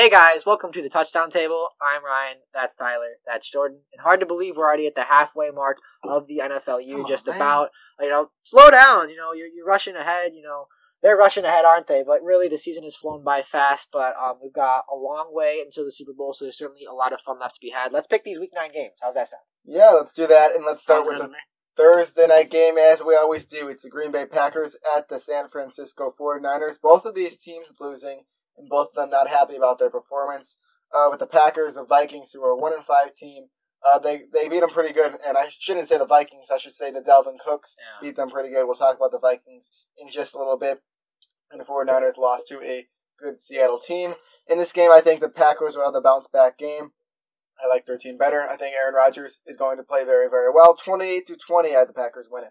Hey guys, welcome to the Touchdown Table. I'm Ryan, that's Tyler, that's Jordan. And hard to believe we're already at the halfway mark of the NFL year, about. Slow down, you're rushing ahead, They're rushing ahead, aren't they? But really, the season has flown by fast, but we've got a long way until the Super Bowl, so there's certainly a lot of fun left to be had. Let's pick these Week 9 games. How's that sound? Yeah, let's do that, and let's start with the Thursday night game, as we always do. It's the Green Bay Packers at the San Francisco 49ers. Both of these teams losing, and both of them not happy about their performance. With the Packers, the Vikings, who are a 1-5 team, they beat them pretty good, and I shouldn't say the Vikings, I should say the Dalvin Cooks beat them pretty good. We'll talk about the Vikings in just a little bit. And the 49ers lost to a good Seattle team. In this game, I think the Packers will have the bounce-back game. I like their team better. I think Aaron Rodgers is going to play very, very well. 28-20, I have the Packers winning.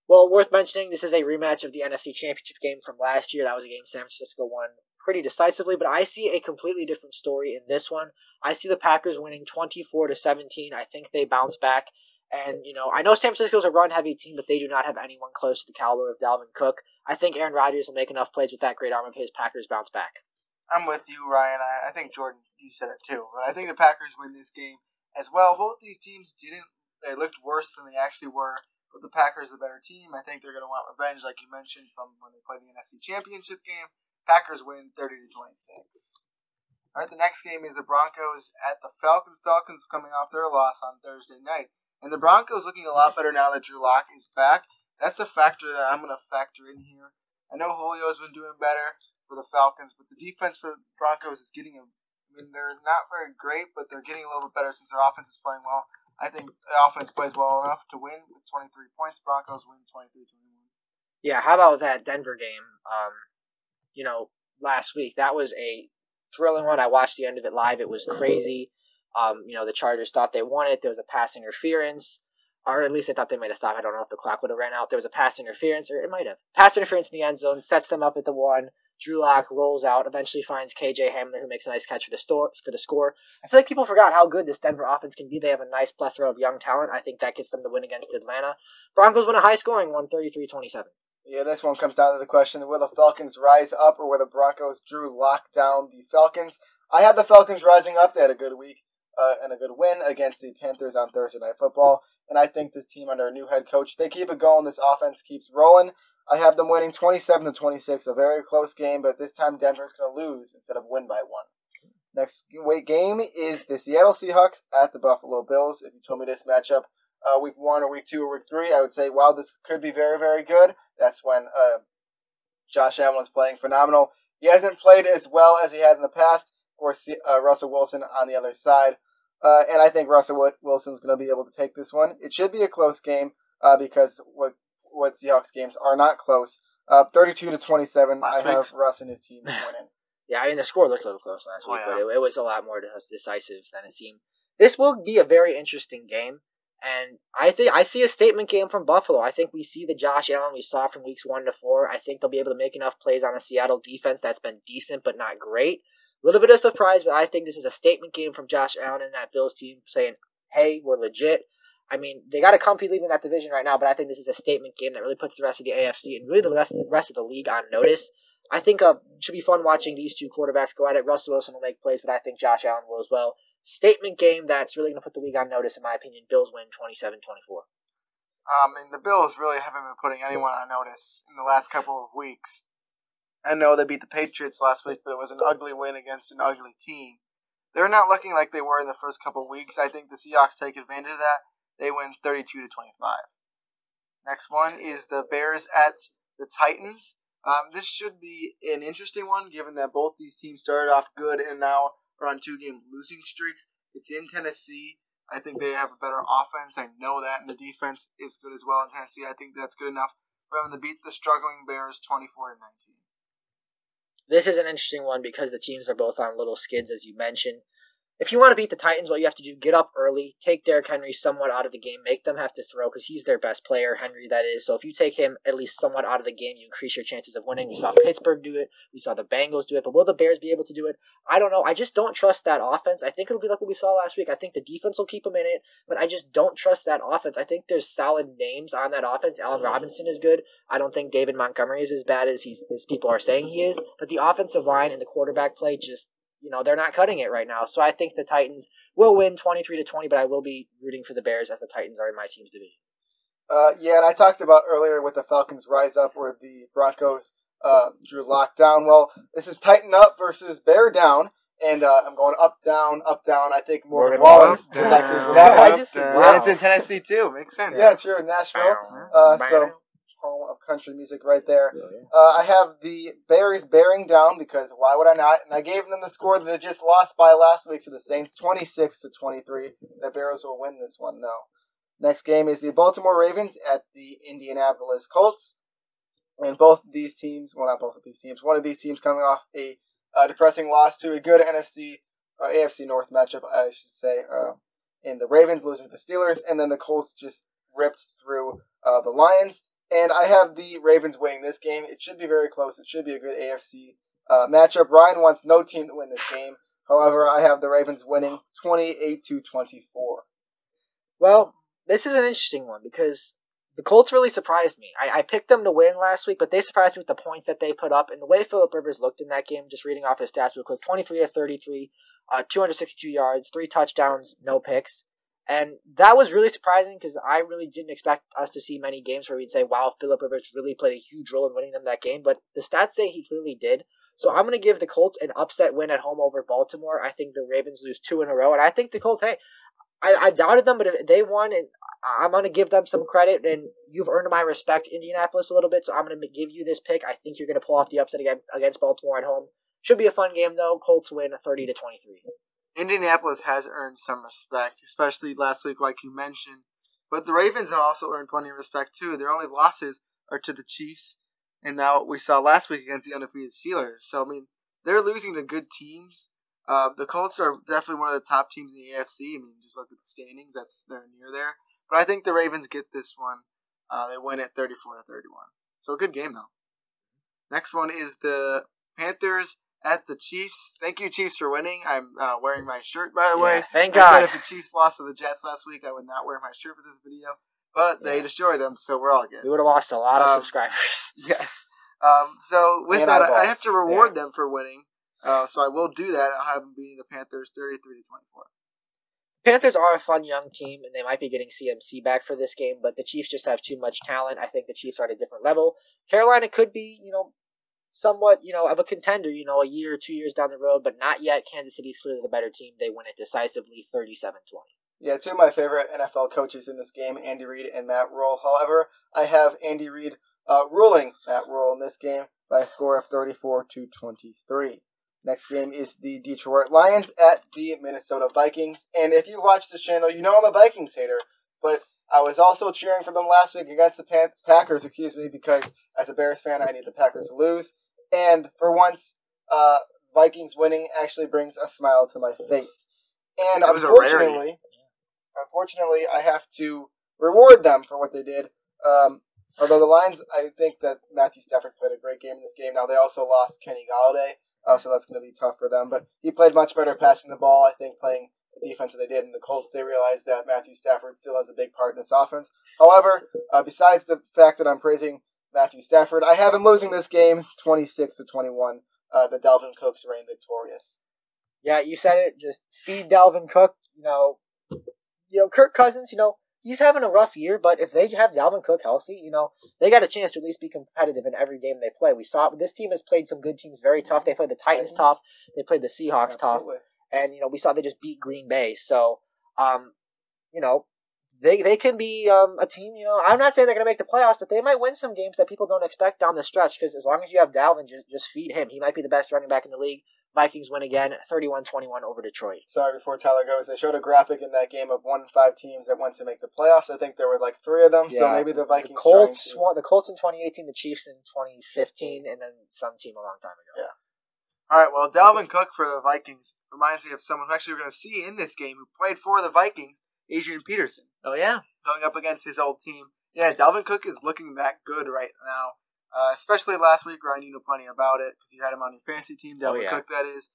Well, worth mentioning, this is a rematch of the NFC Championship game from last year. That was a game San Francisco won pretty decisively, but I see a completely different story in this one. I see the Packers winning 24-17. I think they bounce back. And, I know San Francisco's a run-heavy team, but they do not have anyone close to the caliber of Dalvin Cook. I think Aaron Rodgers will make enough plays with that great arm of his. Packers bounce back. I'm with you, Ryan. I think, Jordan, you said it too. But I think the Packers win this game as well. Both these teams they looked worse than they actually were. But the Packers are the better team. I think they're going to want revenge, like you mentioned, from when they played the NFC Championship game. Packers win 30-26. All right, the next game is the Broncos at the Falcons. Falcons coming off their loss on Thursday night. And the Broncos looking a lot better now that Drew Lock is back. That's a factor that I'm going to factor in here. I know Julio's been doing better for the Falcons, but the defense for the Broncos is getting they're not very great, but they're getting a little bit better since their offense is playing well. I think the offense plays well enough to win with 23 points. Broncos win 23-21. Yeah, how about that Denver game? Last week, that was a thrilling one. I watched the end of it live. It was crazy. The Chargers thought they won it. There was a pass interference, or at least they thought they might have stopped. I don't know if the clock would have ran out. There was a pass interference, or it might have. Pass interference in the end zone, sets them up at the one. Drew Lock rolls out, eventually finds KJ Hamler, who makes a nice catch for the score. I feel like people forgot how good this Denver offense can be. They have a nice plethora of young talent. I think that gets them the win against Atlanta. Broncos win a high-scoring one, 33-27. Yeah, this one comes down to the question, will the Falcons rise up, or will the Broncos Drew Lock down the Falcons? I had the Falcons rising up. They had a good week and a good win against the Panthers on Thursday Night Football. And I think this team under a new head coach, they keep it going. This offense keeps rolling. I have them winning 27-26, a very close game, but this time Denver's going to lose instead of win by one. Next game is the Seattle Seahawks at the Buffalo Bills. If you told me this matchup week 1 or week 2 or week 3, I would say, wow, this could be very, very good. That's when Josh Allen was playing phenomenal. He hasn't played as well as he had in the past. Of course, Russell Wilson on the other side. And I think Russell Wilson's going to be able to take this one. It should be a close game because what Seahawks games are not close. 32-27, I have Russ and his team winning. Yeah, the score looked a little close last week, but it was a lot more decisive than it seemed. This will be a very interesting game, and I see a statement game from Buffalo. I think we see the Josh Allen we saw from weeks 1 to 4. I think they'll be able to make enough plays on a Seattle defense that's been decent but not great. A little bit of surprise, but I think this is a statement game from Josh Allen and that Bills team saying, hey, we're legit. They got a comfy lead in that division right now, but I think this is a statement game that really puts the rest of the AFC and really the rest of the league on notice. I think it should be fun watching these two quarterbacks go at it. Russell Wilson will make plays, but I think Josh Allen will as well. Statement game that's really going to put the league on notice, in my opinion. Bills win 27-24. And the Bills really haven't been putting anyone on notice in the last couple of weeks. I know they beat the Patriots last week, but it was an ugly win against an ugly team. They're not looking like they were in the first couple of weeks. I think the Seahawks take advantage of that. They win 32-25. Next one is the Bears at the Titans. This should be an interesting one, given that both these teams started off good and now are on 2-game losing streaks. It's in Tennessee. I think they have a better offense. I know that, and the defense is good as well in Tennessee. I think that's good enough for them to beat the struggling Bears 24-19. This is an interesting one because the teams are both on little skids, as you mentioned. If you want to beat the Titans, what you have to do, get up early, take Derrick Henry somewhat out of the game, make them have to throw because he's their best player, Henry, that is. So if you take him at least somewhat out of the game, you increase your chances of winning. We saw Pittsburgh do it. We saw the Bengals do it. But will the Bears be able to do it? I don't know. I just don't trust that offense. I think it'll be like what we saw last week. I think the defense will keep them in it, but I just don't trust that offense. I think there's solid names on that offense. Allen Robinson is good. I don't think David Montgomery is as bad as people are saying he is. But the offensive line and the quarterback play just they're not cutting it right now. So I think the Titans will win 23-20, but I will be rooting for the Bears as the Titans are in my team's division. Yeah, and I talked about earlier with the Falcons rise up or the Broncos drew lockdown. Well, this is Tighten up versus Bear down. And I'm going up, down. I think Morgan Wallen. Yeah, it's in Tennessee too. Makes sense. Yeah, true. Nashville. So home of country music right there. I have the Bears bearing down because why would I not? And I gave them the score that they just lost by last week to the Saints, 26-23. The Bears will win this one, though. Next game is the Baltimore Ravens at the Indianapolis Colts. And both of these teams, well, not both of these teams, one of these teams coming off a depressing loss to a good AFC North matchup, I should say, in the Ravens losing to the Steelers, and then the Colts just ripped through the Lions. And I have the Ravens winning this game. It should be very close. It should be a good AFC matchup. Ryan wants no team to win this game. However, I have the Ravens winning 28-24. Well, this is an interesting one because the Colts really surprised me. I picked them to win last week, but they surprised me with the points that they put up and the way Phillip Rivers looked in that game. Just reading off his stats real quick: 23-33, 262 yards, 3 touchdowns, no picks. And that was really surprising because I really didn't expect us to see many games where we'd say, wow, Phillip Rivers really played a huge role in winning them that game. But the stats say he clearly did. So I'm going to give the Colts an upset win at home over Baltimore. I think the Ravens lose 2 in a row. And I think the Colts, hey, I doubted them, but if they won, and I'm going to give them some credit, and you've earned my respect, Indianapolis, a little bit, so I'm going to give you this pick. I think you're going to pull off the upset against Baltimore at home. Should be a fun game, though. Colts win 30-23. Indianapolis has earned some respect, especially last week, like you mentioned. But the Ravens have also earned plenty of respect, too. Their only losses are to the Chiefs, and now what we saw last week against the undefeated Steelers. So, I mean, they're losing to good teams. The Colts are definitely one of the top teams in the AFC. I mean, just look at the standings. They're near there. But I think the Ravens get this one. They win it 34-31. So a good game, though. Next one is the Panthers at the Chiefs. Thank you, Chiefs, for winning. I'm wearing my shirt, by the way. Thank God. I said if the Chiefs lost to the Jets last week, I would not wear my shirt for this video. But they destroyed them, so we're all good. We would have lost a lot of subscribers. Yes. So with that, I have to reward them for winning. So I will do that. I'll have them beating the Panthers 33-24. Panthers are a fun young team, and they might be getting CMC back for this game, but the Chiefs just have too much talent. I think the Chiefs are at a different level. Carolina could be, somewhat, of a contender, a year or 2 years down the road, but not yet. Kansas City's clearly the better team. They win it decisively, 37-20. Yeah, 2 of my favorite NFL coaches in this game, Andy Reid and Matt Rule. However, I have Andy Reid ruling Matt Rule in this game by a score of 34-23. Next game is the Detroit Lions at the Minnesota Vikings. And if you watch this channel, you know I'm a Vikings hater. But I was also cheering for them last week against the Packers, because as a Bears fan, I need the Packers to lose. And for once, Vikings winning actually brings a smile to my face. And unfortunately, I have to reward them for what they did. Although the Lions, I think that Matthew Stafford played a great game in this game. Now, they also lost Kenny Galladay. So that's going to be tough for them. But he played much better passing the ball, I think, playing the defense that they did. And the Colts, they realized that Matthew Stafford still has a big part in this offense. However, besides the fact that I'm praising Matthew Stafford, I have him losing this game 26-21. The Dalvin Cook's reign victorious. Yeah, you said it. Just feed Dalvin Cook. Kirk Cousins, he's having a rough year, but if they have Dalvin Cook healthy, they got a chance to at least be competitive in every game they play. We saw this team has played some good teams very tough. They played the Titans tough. They played the Seahawks tough. And, we saw they just beat Green Bay. So, they can be a team, I'm not saying they're going to make the playoffs, but they might win some games that people don't expect down the stretch because as long as you have Dalvin, just feed him. He might be the best running back in the league. Vikings win again, 31-21 over Detroit. Sorry, before Tyler goes, they showed a graphic in that game of 1 in 5 teams that went to make the playoffs. I think there were 3 of them, so maybe the Vikings. The Colts in 2018, the Chiefs in 2015, and then some team a long time ago. Yeah. All right, well, Dalvin Cook for the Vikings reminds me of someone who actually we're going to see in this game who played for the Vikings, Adrian Peterson. Oh, yeah. Going up against his old team. Yeah, Dalvin Cook is looking that good right now. Especially last week, Ryan, you know plenty about it because you had him on your fantasy team, Dalvin Cook, that is.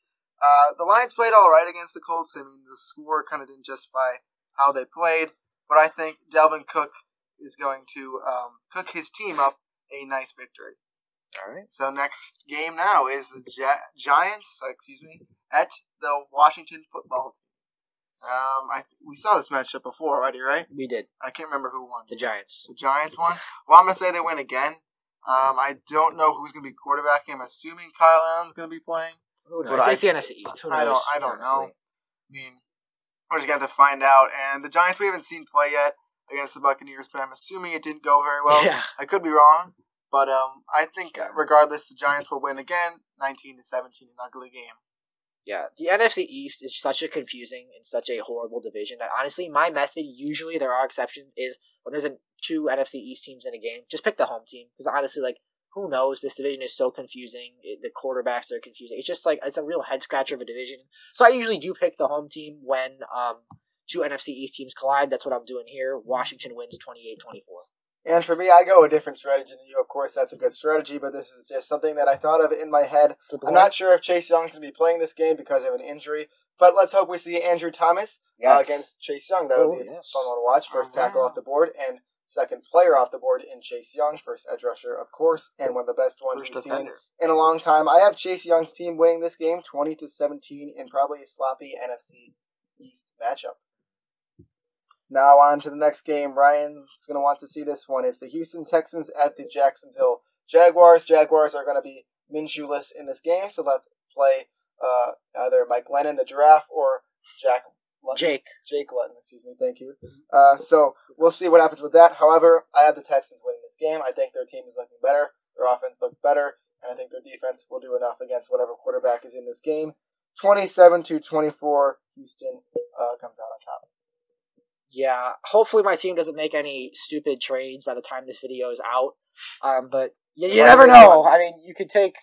The Lions played all right against the Colts. I mean, the score kind of didn't justify how they played, but I think Dalvin Cook is going to cook his team up a nice victory. All right. So next game now is the Giants, at the Washington football team. We saw this matchup before already, right? We did. I can't remember who won. The Giants. The Giants won. Well, I'm gonna say they win again. I don't know who's gonna be quarterbacking. I'm assuming Kyle Allen's gonna be playing. Who knows? It's the NFC East. Who knows? I don't know. I mean, we're just gonna have to find out. And the Giants we haven't seen play yet against the Buccaneers, but I'm assuming it didn't go very well. Yeah. I could be wrong, but I think regardless, the Giants will win again, 19-17, an ugly game. Yeah, the NFC East is such a confusing and such a horrible division that honestly, my method, usually there are exceptions, is when there's two NFC East teams in a game, just pick the home team. Because honestly, who knows? This division is so confusing. The quarterbacks are confusing. It's just it's a real head scratcher of a division. So I usually do pick the home team when two NFC East teams collide. That's what I'm doing here. Washington wins 28-24. And for me, I go a different strategy than you. Of course, that's a good strategy, but this is just something that I thought of in my head. I'm not sure if Chase Young's going to be playing this game because of an injury, but let's hope we see Andrew Thomas against Chase Young. That would be a fun one to watch. First tackle off the board and second player off the board in Chase Young. First edge rusher, of course, and one of the best ones we've seen in a long time. I have Chase Young's team winning this game 20-17 in probably a sloppy NFC East matchup. Now on to the next game. Ryan's going to want to see this one. It's the Houston Texans at the Jacksonville Jaguars. Jaguars are going to be Minshew-less in this game, so let's play either Mike Lennon, the giraffe, or Jake Luton, thank you. So we'll see what happens with that. However, I have the Texans winning this game. I think their team is looking better. Their offense looks better, and I think their defense will do enough against whatever quarterback is in this game. 27-24, Houston comes out on top. Yeah, hopefully my team doesn't make any stupid trades by the time this video is out. But you never know. I mean, you could take,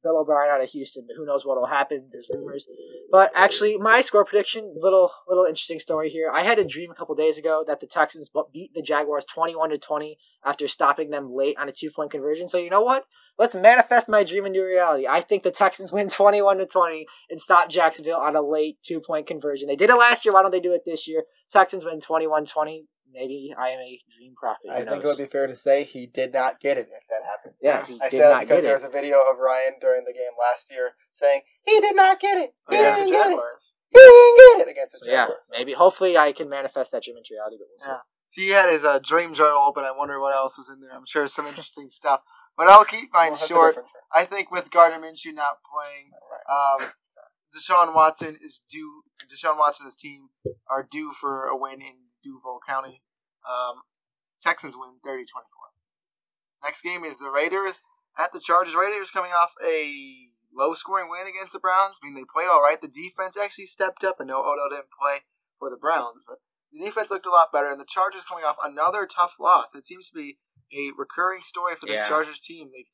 Bill O'Brien out of Houston, but who knows what will happen. There's rumors. But actually, my score prediction, little interesting story here. I had a dream a couple days ago that the Texans beat the Jaguars 21-20 after stopping them late on a 2-point conversion. So you know what? Let's manifest my dream into reality. I think the Texans win 21-20 and stop Jacksonville on a late 2-point conversion. They did it last year. Why don't they do it this year? Texans win 21-20. Maybe I am a dream prophet. I think it would be fair to say he did not get it if that happened. Yeah, I said that because there was a video of Ryan during the game last year saying he did not get it. He didn't get it. He didn't get it against the Jaguars. Yeah, maybe. Hopefully I can manifest that dream into reality. But we'll see. He had his dream journal open. I wonder what else was in there. I'm sure some interesting stuff. But I'll keep mine short. I think with Gardner Minshew not playing, Deshaun Watson is due. Deshaun Watson's team are due for a win in Duval County. Texans win 30-24. Next game is the Raiders at the Chargers. Raiders coming off a low-scoring win against the Browns. I mean, they played all right. The defense actually stepped up. I know Odell didn't play for the Browns, but the defense looked a lot better. And the Chargers coming off another tough loss. It seems to be a recurring story for this Chargers team. They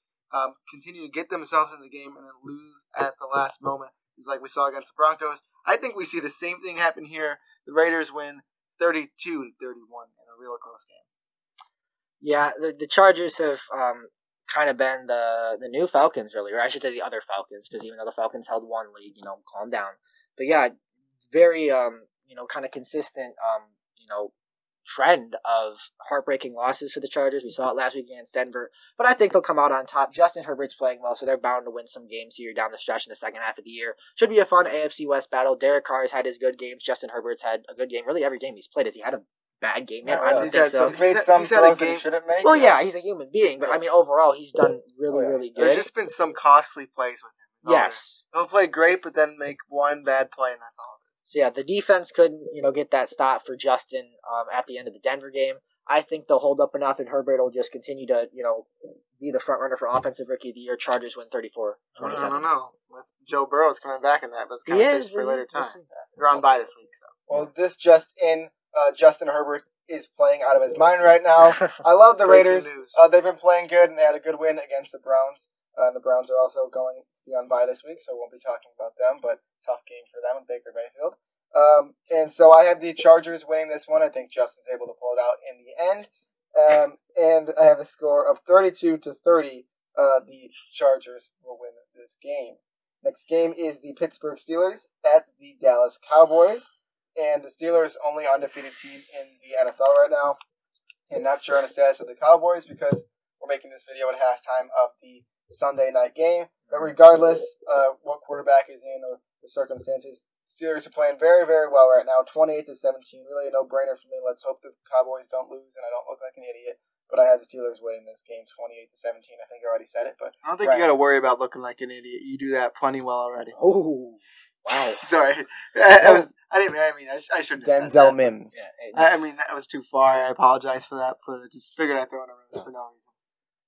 continue to get themselves in the game and then lose at the last moment. It's like we saw against the Broncos. I think we see the same thing happen here. The Raiders win 32-31 in a real close game. Yeah, the Chargers have kind of been the new Falcons, really, or I should say the other Falcons, because even though the Falcons held one lead, calm down. But yeah, very kind of consistent trend of heartbreaking losses for the Chargers. We saw it last week against Denver, but I think they'll come out on top. Justin Herbert's playing well, so they're bound to win some games here down the stretch in the second half of the year. Should be a fun AFC West battle. Derek Carr's had his good games. Justin Herbert's had a good game. Really, every game he's played. Has he had a bad game yet? I don't think so. He's made some throws that he shouldn't make. Well, yeah, he's a human being, but I mean, overall, he's done really good. There's just been some costly plays with him. Yes. He'll play great, but then make one bad play, and that's all. So yeah, the defense couldn't, get that stop for Justin at the end of the Denver game. I think they'll hold up enough, and Herbert will just continue to, be the front runner for Offensive Rookie of the Year. Chargers win 34-27. I don't know. With Joe Burrow's coming back in that, but it's kind of safe for a later time. They're on bye this week, so. Well, this just in, Justin Herbert is playing out of his mind right now. I love the Raiders. They've been playing good, and they had a good win against the Browns. The Browns are also going to be on bye this week, so we won't be talking about them, but tough game for them in Baker Mayfield. And so I have the Chargers winning this one. I think Justin's able to pull it out in the end. And I have a score of 32-30. The Chargers will win this game. Next game is the Pittsburgh Steelers at the Dallas Cowboys. And the Steelers only undefeated team in the NFL right now. And not sure on the status of the Cowboys because we're making this video at halftime of the Sunday night game. But regardless what quarterback is in or the circumstances, Steelers are playing very, very well right now, 28-17. Really a no-brainer for me. Let's hope the Cowboys don't lose and I don't look like an idiot. But I had the Steelers winning this game 28-17. I think I already said it. But I don't think you got to worry about looking like an idiot. You do that plenty well already. Oh, wow. Sorry. I shouldn't have said that. Denzel Mims. Yeah, I mean, that was too far. I apologize for that, but I just figured I'd throw in a roast for no reason.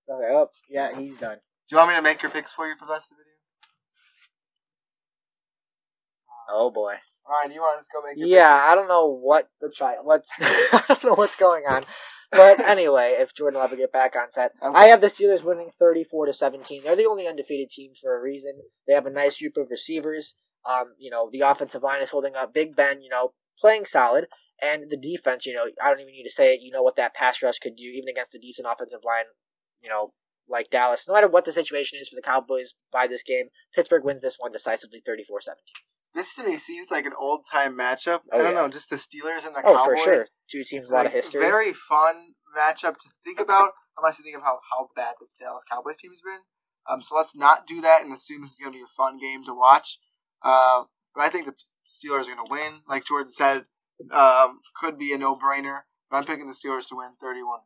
Okay, oh, yeah, he's done. Do you want me to make your picks for you for the rest of the video? Oh boy. Ryan, do you want to just go make your Yeah, picks? I don't know what I don't know what's going on. But anyway, if Jordan will ever get back on set, I have the Steelers winning 34-17. They're the only undefeated team for a reason. They have a nice group of receivers. The offensive line is holding up. Big Ben, playing solid. And the defense, I don't even need to say it. You know what that pass rush could do, even against a decent offensive line, like Dallas. No matter what the situation is for the Cowboys by this game, Pittsburgh wins this one decisively 34-17. This to me seems like an old-time matchup. Oh, I don't yeah. know, just the Steelers and the Cowboys. Oh, for sure. Two teams, a lot of history. Very fun matchup to think about, unless you think of how bad this Dallas Cowboys team has been. So let's not do that and assume this is going to be a fun game to watch. But I think the Steelers are going to win. Like Jordan said, could be a no-brainer. But I'm picking the Steelers to win 31-20.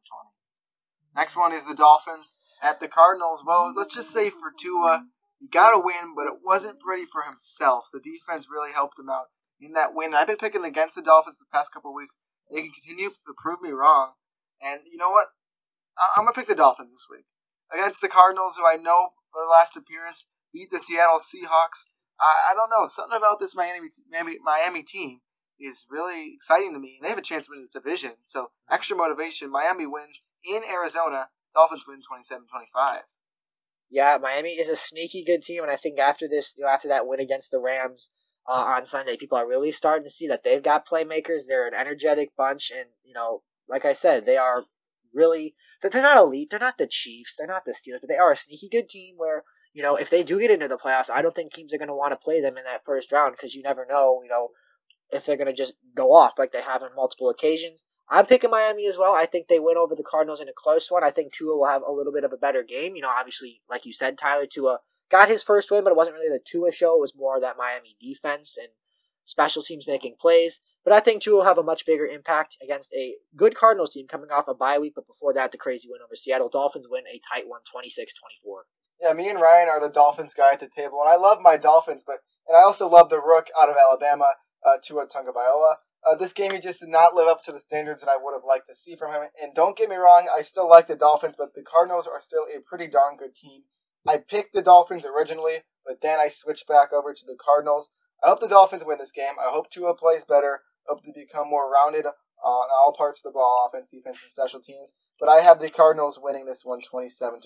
Next one is the Dolphins at the Cardinals. Well, let's just say for Tua, he got a win, but it wasn't pretty for himself. The defense really helped him out in that win. I've been picking against the Dolphins the past couple of weeks. They can continue to prove me wrong. And you know what? I'm going to pick the Dolphins this week. Against the Cardinals, who I know their last appearance beat the Seattle Seahawks. I don't know. Something about this Miami team is really exciting to me. And they have a chance to win this division. So extra motivation. Miami wins in Arizona. Dolphins win 27-25. Yeah, Miami is a sneaky good team, and I think after this, after that win against the Rams on Sunday, people are really starting to see that they've got playmakers. They're an energetic bunch, and like I said, they are really. They're not elite. They're not the Chiefs. They're not the Steelers, but they are a sneaky good team. Where if they do get into the playoffs, I don't think teams are going to want to play them in that first round because you never know. If they're going to just go off like they have on multiple occasions. I'm picking Miami as well. I think they win over the Cardinals in a close one. I think Tua will have a little bit of a better game. Obviously, like you said, Tyler, Tua got his first win, but it wasn't really the Tua show. It was more that Miami defense and special teams making plays. But I think Tua will have a much bigger impact against a good Cardinals team coming off a bye week. But before that, the crazy win over Seattle. Dolphins win a tight one, 26-24. Yeah, me and Ryan are the Dolphins guy at the table, and I love my Dolphins, and I also love the rook out of Alabama, Tua Tagovailoa. This game, he just did not live up to the standards that I would have liked to see from him. And don't get me wrong, I still like the Dolphins, but the Cardinals are still a pretty darn good team. I picked the Dolphins originally, but then I switched back over to the Cardinals. I hope the Dolphins win this game. I hope Tua plays better. I hope they become more rounded on all parts of the ball, offense, defense, and special teams. But I have the Cardinals winning this one 27-23.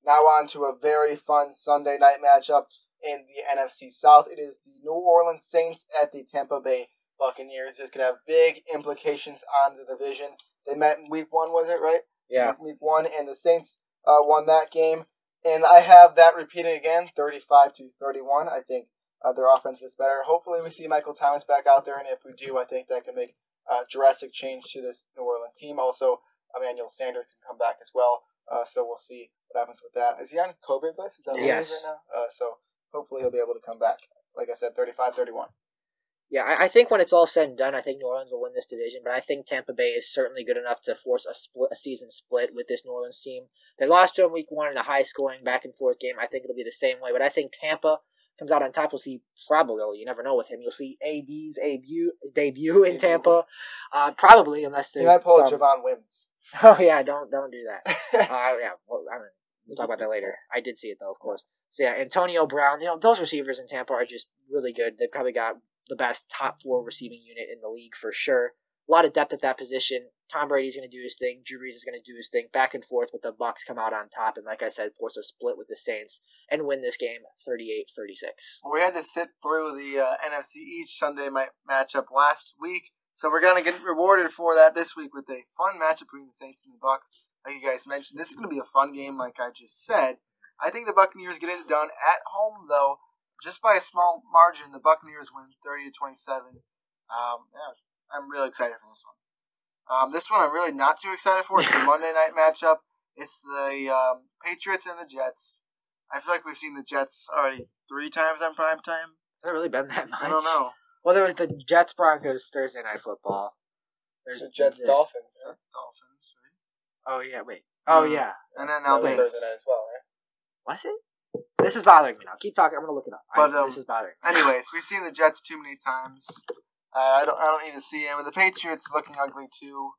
Now on to a very fun Sunday night matchup in the NFC South. It is the New Orleans Saints at the Tampa Bay Buccaneers. This could have big implications on the division. They met in week 1, was it, right? Yeah. Week 1, and the Saints won that game. And I have that repeating again, 35-31. I think their offense gets better. Hopefully we see Michael Thomas back out there, and if we do, I think that can make a drastic change to this New Orleans team. Also, Emmanuel Sanders can come back as well, so we'll see what happens with that. Is he on COVID list? Is that what he is right now? So hopefully he'll be able to come back. Like I said, 35-31. Yeah, I think when it's all said and done, I think New Orleans will win this division, but I think Tampa Bay is certainly good enough to force a season split with this New Orleans team. They lost to him week 1 in a high-scoring back-and-forth game. I think it'll be the same way, but I think Tampa comes out on top. We'll see probably, you never know with him, you'll see AB's debut in Tampa, probably, unless there's he might pull a Javon Wims. Oh, yeah, don't do that. We'll talk about that later. I did see it, though, of course. So, yeah, Antonio Brown, those receivers in Tampa are just really good. They've probably got the best top 4 receiving unit in the league for sure. A lot of depth at that position. Tom Brady's going to do his thing. Drew Brees is going to do his thing. Back and forth with the Bucs come out on top. And like I said, force a split with the Saints and win this game 38-36. We had to sit through the NFC East Sunday matchup last week. So we're going to get rewarded for that this week with a fun matchup between the Saints and the Bucs. Like you guys mentioned, this is going to be a fun game like I just said. I think the Buccaneers get it done at home, though. Just by a small margin, the Buccaneers win 30-27. I'm really excited for this one. This one I'm really not too excited for. It's a Monday night matchup. It's the Patriots and the Jets. I feel like we've seen the Jets already 3 times on prime time. Has it really been that much? I don't know. Well, there was the Jets Broncos Thursday night football. There's the Jets Dolphins. Jets Dolphins, right? Oh yeah, wait. Oh yeah. And then now Thursday night as well, right? Was it? This is bothering me now. Keep talking. I'm gonna look it up. But, this is bothering me. Anyways, we've seen the Jets too many times. I don't need to see them. And the Patriots looking ugly too.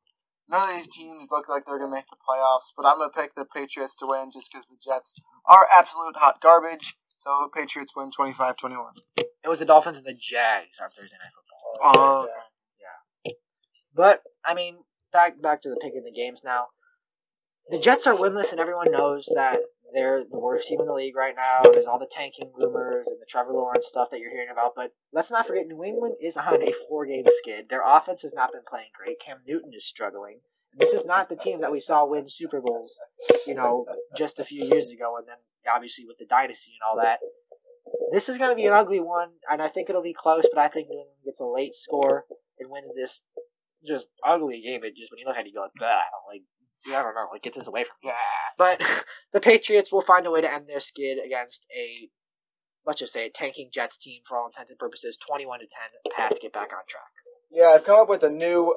None of these teams look like they're gonna make the playoffs. But I'm gonna pick the Patriots to win just because the Jets are absolute hot garbage. So Patriots win 25-21. It was the Dolphins and the Jags on Thursday night football. Oh, okay. Yeah. But I mean, back to the picking the games now. The Jets are winless, and everyone knows that they're the worst team in the league right now. There's all the tanking rumors and the Trevor Lawrence stuff that you're hearing about. But let's not forget, New England is on a 4-game skid. Their offense has not been playing great. Cam Newton is struggling. This is not the team that we saw win Super Bowls, just a few years ago, and then obviously with the dynasty and all that. This is going to be an ugly one, and I think it'll be close, but I think New England gets a late score and wins this just ugly game. It just, when you look at it, you go like, I don't know, get this away from me. But the Patriots will find a way to end their skid against let's just say, a tanking Jets team for all intents and purposes, 21-10. Pats get back on track. Yeah, I've come up with a new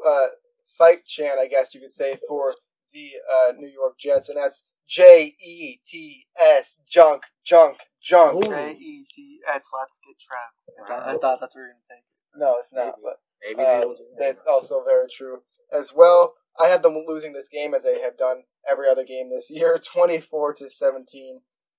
fight chant, I guess you could say, for the New York Jets, and that's JETS, junk, junk, junk. JETS, let's get Trev. I thought that's what you were going to take. No, it's not, Maybe but that's also very true as well. I had them losing this game as they have done every other game this year, 24-17.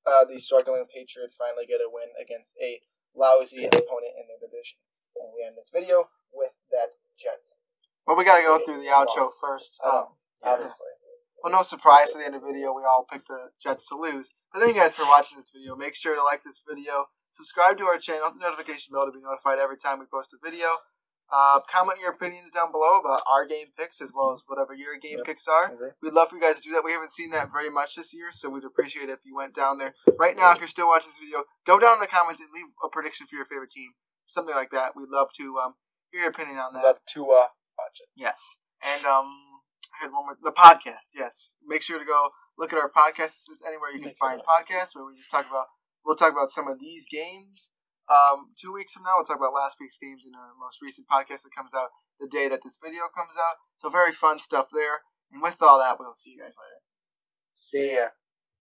The struggling Patriots finally get a win against a lousy opponent in their division. And we end this video with that Jets. Well, we got to go through the outro first. Obviously. Well, no surprise, at the end of the video, we all picked the Jets to lose. But thank you guys for watching this video. Make sure to like this video, subscribe to our channel, hit the notification bell to be notified every time we post a video. Comment your opinions down below about our game picks as well as whatever your game picks are. Okay. We'd love for you guys to do that. We haven't seen that very much this year, so we'd appreciate it if you went down there. Right now, if you're still watching this video, go down in the comments and leave a prediction for your favorite team. Something like that. We'd love to hear your opinion on that. Love to watch it. Yes. And I had one more. The podcast, yes. Make sure to go look at our podcasts anywhere you can find podcasts where we just we'll talk about some of these games. 2 weeks from now, we'll talk about last week's games in our most recent podcast that comes out the day that this video comes out. So very fun stuff there. And with all that, we'll see you guys later. See ya.